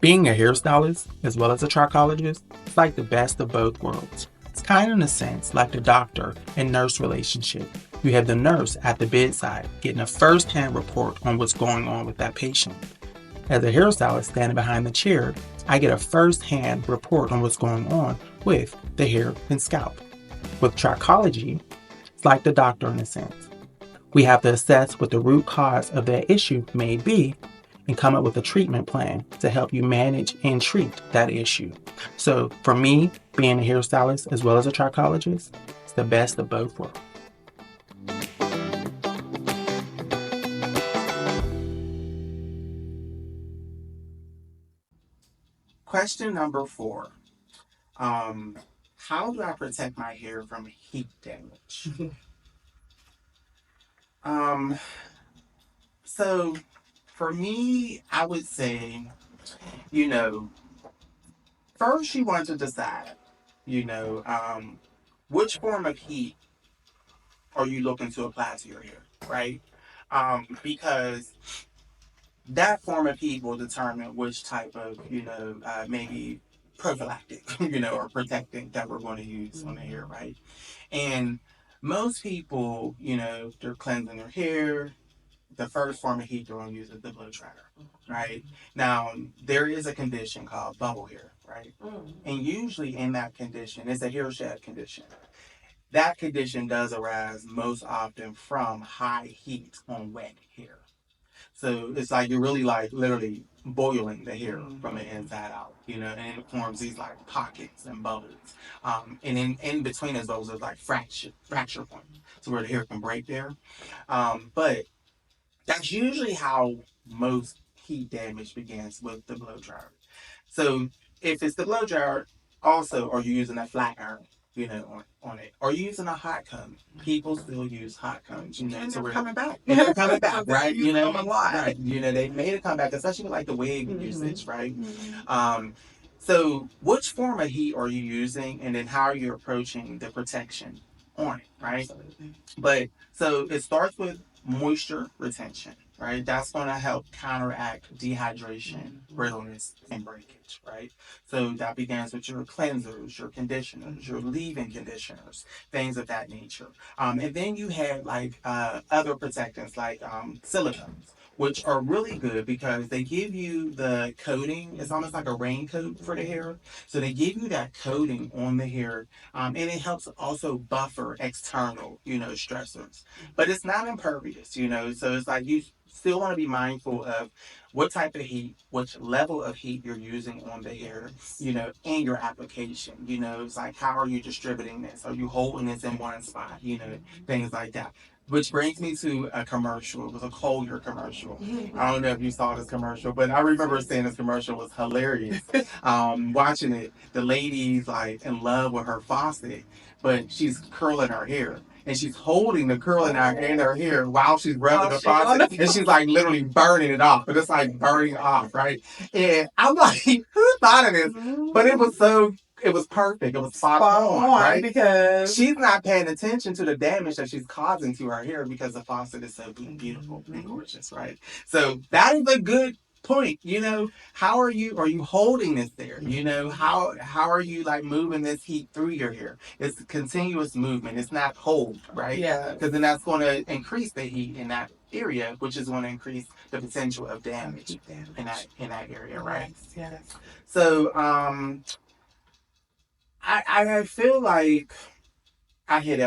Being a hairstylist as well as a trichologist is like the best of both worlds. It's kind of in a sense like the doctor and nurse relationship. You have the nurse at the bedside getting a first-hand report on what's going on with that patient. As a hairstylist standing behind the chair, I get a first-hand report on what's going on with the hair and scalp. With trichology, it's like the doctor in a sense. We have to assess what the root cause of that issue may be and come up with a treatment plan to help you manage and treat that issue. So for me, being a hairstylist as well as a trichologist, it's the best of both worlds. Question number 4. Um, how do I protect my hair from heat damage? um, so for me, I would say, you know, first you want to decide, you know, which form of heat are you looking to apply to your hair, right? Because that form of heat will determine which type of, maybe prophylactic, or protectant that we're going to use on the hair, right? And most people, they're cleansing their hair. The first form of heat they're going to use is the blow dryer, right? Now, there is a condition called bubble hair, right? And usually in that condition, it's a hair shed condition. That condition does arise most often from high heat on wet hair. So it's like you're really like literally boiling the hair from the inside out, and it forms these like pockets and bubbles. And in between those bubbles is like fracture points, so where the hair can break there. But that's usually how most heat damage begins with the blow dryer. So if it's the blow dryer, also are you using a flat iron, on it? Are you using a hot comb? People still use hot combs, And so they're we're coming back. and they're coming back, right? You know, a lot. Right. They made a comeback, especially with like the wig usage, right? Um, so which form of heat are you using, and then how are you approaching the protection on it, right? Absolutely. But so it starts with moisture retention, right? That's going to help counteract dehydration, brittleness, and breakage, right? So that begins with your cleansers, your conditioners, your leave-in conditioners, things of that nature. And then you have like other protectants like silicones, which are really good because they give you the coating. It's almost like a raincoat for the hair. So they give you that coating on the hair, and it helps also buffer external, stressors. But it's not impervious, so it's like you still want to be mindful of what type of heat, which level of heat you're using on the hair, and your application. It's like how are you distributing this? Are you holding this in one spot? Things like that. Which brings me to a commercial. It was a Collier commercial. I don't know if you saw this commercial, but I remember seeing this commercial. It was hilarious. Watching it, the lady's like in love with her faucet, but she's curling her hair. And she's holding the curling iron in her hair while she's rubbing the faucet. And she's like literally burning it off. But it's like burning off, right? And I'm like, who thought of this? But it was perfect. It was spot on, right? Because She's not paying attention to the damage that she's causing to her hair because the faucet is so beautiful and gorgeous, right? So that is a good point. How are you holding this there? How are you like moving this heat through your hair? It's continuous movement. It's not hold, right? Yeah. Because then that's going to increase the heat in that area, which is going to increase the potential of damage in that area, right? Yes. So I feel like I hit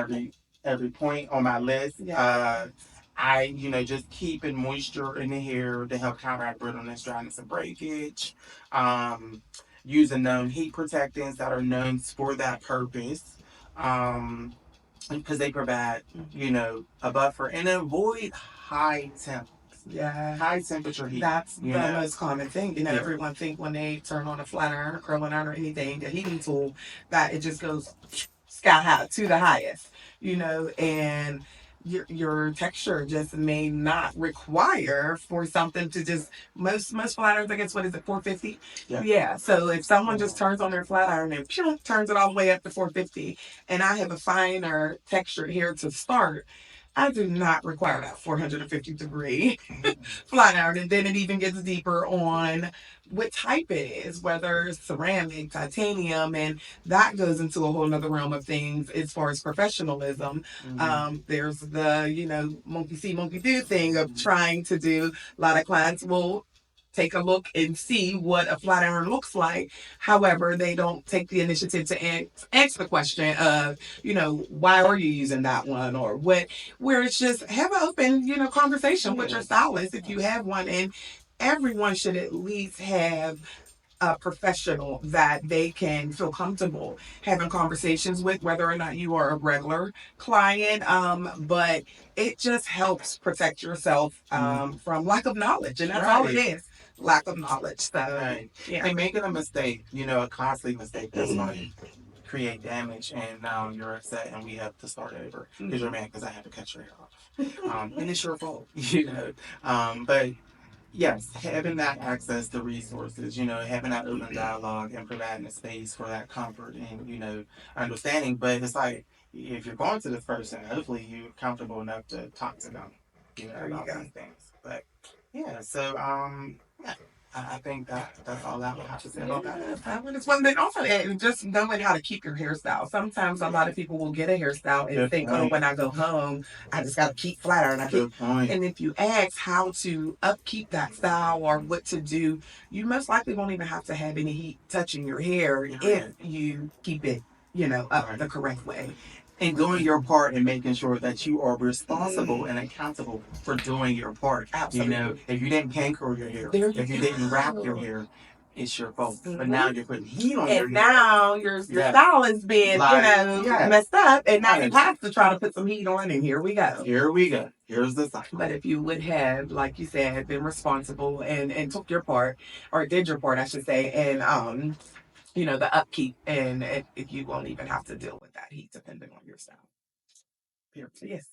every point on my list. Yeah. I just keeping moisture in the hair to help counteract brittleness, dryness, and breakage. Um, Using known heat protectants that are known for that purpose. Because they provide a buffer and avoid high temps. Yeah. High temperature heat. That's the most common thing. Yeah. Everyone think when they turn on a flat iron or curling iron or anything, the heating tool, that it just goes sky high to the highest, and your texture just may not require for something to just most flat irons, I guess, what is it, 450? Yeah. So if someone just turns on their flat iron and turns it all the way up to 450, and I have a finer texture here to start, I do not require that 450-degree flat iron. And then it even gets deeper on what type it is, whether it's ceramic, titanium, and that goes into a whole nother realm of things as far as professionalism. There's the, monkey see, monkey do thing of trying to do. A lot of clients will take a look and see what a flat iron looks like. However, they don't take the initiative to ask the question of, why are you using that one, or what, where it's just have an open, conversation with your stylist if you have one. And everyone should at least have a professional that they can feel comfortable having conversations with, whether or not you are a regular client. But it just helps protect yourself from lack of knowledge. And that's all it Right. is, lack of knowledge. So, Right. yeah. And making a mistake, a costly mistake that's going to create damage, and now you're upset, and we have to start over because you're mad because I had to cut your hair off. And it's your fault, But yes, having that access to resources, having that open dialogue and providing a space for that comfort and, understanding. But it's like, if you're going to this person, hopefully you're comfortable enough to talk to them, There you about go. these things. But yeah, so, yeah, I think that's all I would have to say about that. Yeah, that one is one. Then also, just knowing how to keep your hairstyle. Sometimes a lot of people will get a hairstyle and Good think, "Oh, point. when I go home, I just got to keep flat iron." Good point. And if you ask how to upkeep that style or what to do, you most likely won't even have to have any heat touching your hair if Right. you keep it, up Right. the correct way. And doing your part and making sure that you are responsible and accountable for doing your part. Absolutely. If you didn't canker your hair, There you if you didn't wrap your go. hair, it's your fault. But now Mhm. you're putting heat on your And hair. now your Yes. style is being, Yes. messed up, and now you Yes. have to try to put some heat on, and here we go. Here we go. Here's the cycle. But if you would have, like you said, been responsible and took your part, or did your part, I should say, and the upkeep, and if you won't even have to deal with that heat, depending on your style. Period. Yes.